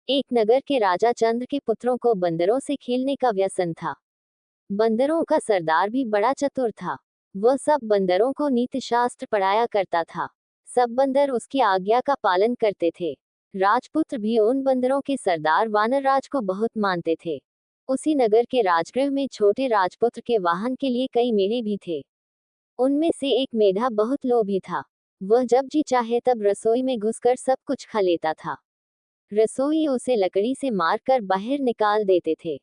एक नगर के राजा चंद्र के पुत्रों को बंदरों से खेलने का व्यसन था। बंदरों का सरदार भी बड़ा चतुर था। वह सब बंदरों को नीति शास्त्र पढ़ाया करता था। सब बंदर उसकी आज्ञा का पालन करते थे। राजपुत्र भी उन बंदरों के सरदार वानरराज को बहुत मानते थे। उसी नगर के राजगृह में छोटे राजपुत्र के वाहन के लिए कई मेढ़े भी थे। उनमें से एक मेढ़ा बहुत लोभी था। वह जब जी चाहे तब रसोई में घुसकर सब कुछ खा लेता था। रसोई उसे लकड़ी से मारकर बाहर निकाल देते थे।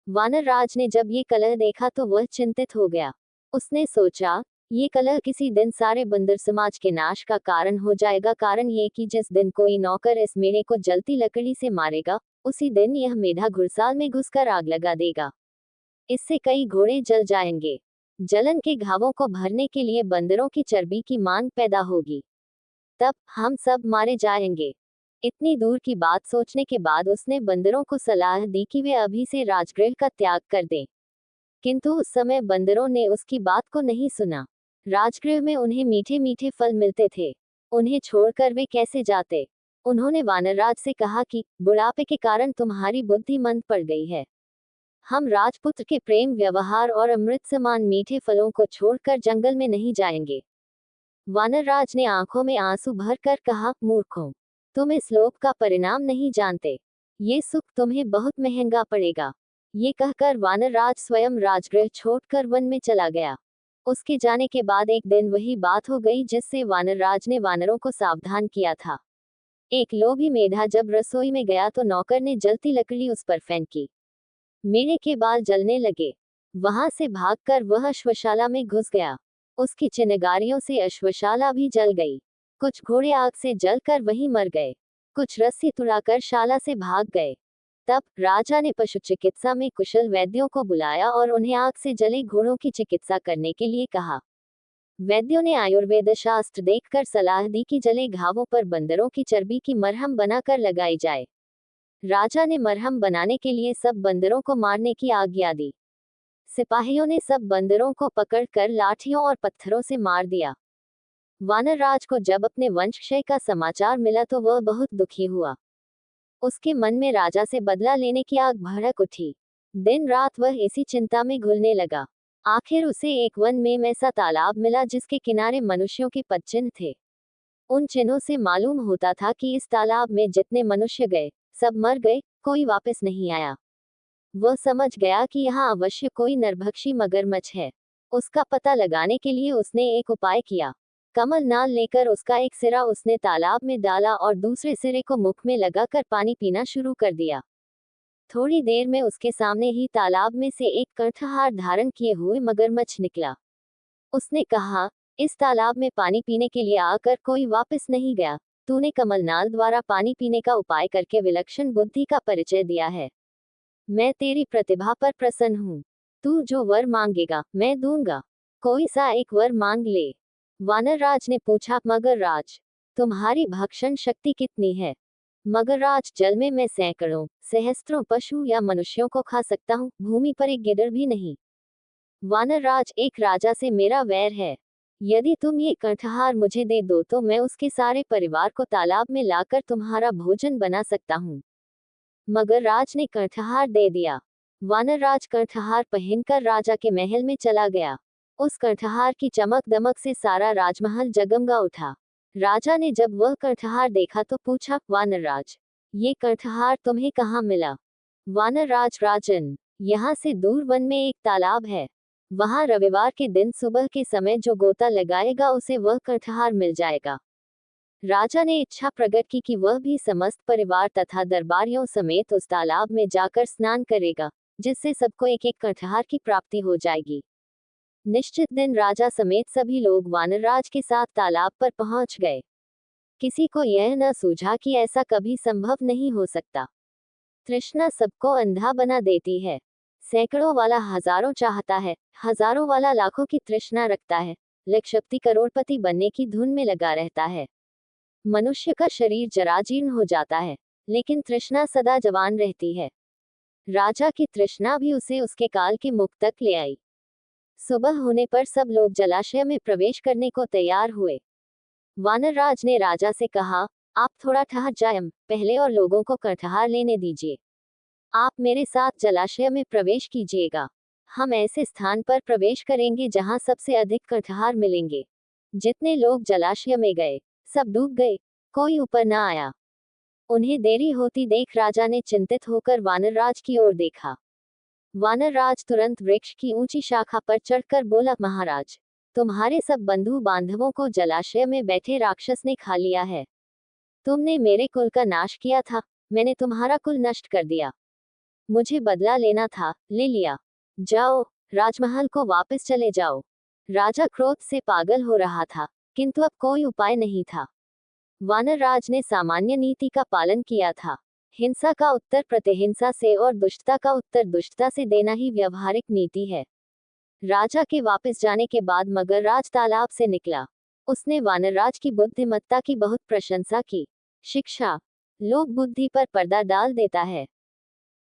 वानरराज ने जब ये कलह देखा तो वह चिंतित हो गया। उसने सोचा, ये कलह किसी दिन सारे बंदर समाज के नाश का कारण हो जाएगा। कारण ये कि जिस दिन कोई नौकर इस मेढ़े को जलती लकड़ी से मारेगा, उसी दिन यह मेढ़ा घुड़साल में घुसकर आग लगा देगा। इससे कई घोड़े जल जाएंगे। जलन के घावों को भरने के लिए बंदरों की चर्बी की मांग पैदा होगी। तब हम सब मारे जाएंगे। इतनी दूर की बात सोचने के बाद उसने बंदरों को सलाह दी कि वे अभी से राजगृह का त्याग कर दें। किंतु उस समय बंदरों ने उसकी बात को नहीं सुना। राजगृह में उन्हें मीठे मीठे फल मिलते थे। उन्हें छोड़कर वे कैसे जाते। उन्होंने वानरराज से कहा कि बुढ़ापे के कारण तुम्हारी बुद्धि मंद पड़ गई है। हम राजपुत्र के प्रेम व्यवहार और अमृत समान मीठे फलों को छोड़कर जंगल में नहीं जाएंगे। वानरराज ने आंखों में आंसू भर कर कहा, मूर्खों, तुम इस लोभ का परिणाम नहीं जानते। ये सुख तुम्हें बहुत महंगा पड़ेगा। ये कहकर वानरराज स्वयं राजगृह छोड़कर वन में चला गया। उसके जाने के बाद एक दिन वही बात हो गई जिससे वानरराज ने वानरों को सावधान किया था। एक लोभी मेढ़ा जब रसोई में गया तो नौकर ने जलती लकड़ी उस पर फेंकी। मेढ़े के बाल जलने लगे। वहां से भागकर वह अश्वशाला में घुस गया। उसकी चिनगारियों से अश्वशाला भी जल गई। कुछ घोड़े आग से जलकर वहीं मर गए। कुछ रस्सी तुड़ाकर शाला से भाग गए। तब राजा ने पशु चिकित्सा में कुशल वैद्यों को बुलाया और उन्हें आग से जले घोड़ों की चिकित्सा करने के लिए कहा। वैद्यों ने आयुर्वेद शास्त्र देखकर सलाह दी कि जले घावों पर बंदरों की चर्बी की मरहम बनाकर लगाई जाए। राजा ने मरहम बनाने के लिए सब बंदरों को मारने की आज्ञा दी। सिपाहियों ने सब बंदरों को पकड़कर लाठियों और पत्थरों से मार दिया। वानरराज को जब अपने वंशक्षय का समाचार मिला तो वह बहुत दुखी हुआ। उसके मन में राजा से बदला लेने की आग भड़क उठी। दिन रात वह इसी चिंता में घुलने लगा। आखिर उसे एक वन में ऐसा तालाब मिला जिसके किनारे मनुष्यों के पदचिन्ह थे। उन चिन्हों से मालूम होता था कि इस तालाब में जितने मनुष्य गए सब मर गए, कोई वापस नहीं आया। वह समझ गया कि यहाँ अवश्य कोई नरभक्षी मगरमच्छ है। उसका पता लगाने के लिए उसने एक उपाय किया। कमल नाल लेकर उसका एक सिरा उसने तालाब में डाला और दूसरे सिरे को मुख में लगाकर पानी पीना शुरू कर दिया। थोड़ी देर में उसके सामने ही तालाब में से एक कंठहार धारण किए हुए मगरमच्छ निकला। उसने कहा, इस तालाब में पानी पीने के लिए आकर कोई वापस नहीं गया। तूने कमलनाल द्वारा पानी पीने का उपाय करके विलक्षण बुद्धि का परिचय दिया है। मैं तेरी प्रतिभा पर प्रसन्न हूँ। तू जो वर मांगेगा मैं दूंगा। कोई सा एक वर मांग ले। वानरराज ने पूछा, मगरराज, तुम्हारी भक्षण शक्ति कितनी है? मगरराज, जल में मैं सैकड़ों सहस्त्रों पशु या मनुष्यों को खा सकता हूँ, भूमि पर एक गिद्ध भी नहीं। वानरराज, एक राजा से मेरा वैर है। यदि तुम ये कंठहार मुझे दे दो तो मैं उसके सारे परिवार को तालाब में लाकर तुम्हारा भोजन बना सकता हूँ। मगरराज ने कंठहार दे दिया। वानरराज कंठहार पहनकर राजा के महल में चला गया। उस कंठहार की चमक दमक से सारा राजमहल जगमगा उठा। राजा ने जब वह कंठहार देखा तो पूछा, वानरराज, ये कंठहार तुम्हें कहाँ मिला? वानरराज, राजन, यहाँ से दूर वन में एक तालाब है। वहाँ रविवार के दिन सुबह के समय जो गोता लगाएगा उसे वह कंठहार मिल जाएगा। राजा ने इच्छा प्रकट की कि वह भी समस्त परिवार तथा दरबारियों समेत उस तालाब में जाकर स्नान करेगा, जिससे सबको एक एक कंठहार की प्राप्ति हो जाएगी। निश्चित दिन राजा समेत सभी लोग वानरराज के साथ तालाब पर पहुंच गए। किसी को यह न सूझा कि ऐसा कभी संभव नहीं हो सकता। तृष्णा सबको अंधा बना देती है। सैकड़ों वाला हजारों चाहता है, हजारों वाला लाखों की तृष्णा रखता है, लक्षपति करोड़पति बनने की धुन में लगा रहता है। मनुष्य का शरीर जराजीर्ण हो जाता है, लेकिन तृष्णा सदा जवान रहती है। राजा की तृष्णा भी उसे उसके काल के मुख तक ले आई। सुबह होने पर सब लोग जलाशय में प्रवेश करने को तैयार हुए। वानरराज ने राजा से कहा, आप थोड़ा ठहर जाएं पहले और लोगों को कटहर लेने दीजिए। आप मेरे साथ जलाशय में प्रवेश कीजिएगा। हम ऐसे स्थान पर प्रवेश करेंगे जहां सबसे अधिक कटहर मिलेंगे। जितने लोग जलाशय में गए, सब डूब गए, कोई ऊपर न आया। उन्हें देरी होती देख राजा ने चिंतित होकर वानरराज की ओर देखा। वानरराज तुरंत वृक्ष की ऊंची शाखा पर चढ़कर बोला, महाराज, तुम्हारे सब बंधु बांधवों को जलाशय में बैठे राक्षस ने खा लिया है। तुमने मेरे कुल का नाश किया था, मैंने तुम्हारा कुल नष्ट कर दिया। मुझे बदला लेना था, ले लिया। जाओ, राजमहल को वापस चले जाओ। राजा क्रोध से पागल हो रहा था, किंतु अब कोई उपाय नहीं था। वानरराज ने सामान्य नीति का पालन किया था। हिंसा का उत्तर प्रतिहिंसा से और दुष्टता का उत्तर दुष्टता से देना ही व्यवहारिक नीति है। राजा के वापस जाने के बाद मगरराज तालाब से निकला। उसने वानरराज की बुद्धिमत्ता की बहुत प्रशंसा की। शिक्षा, लोभ बुद्धि पर पर्दा डाल देता है।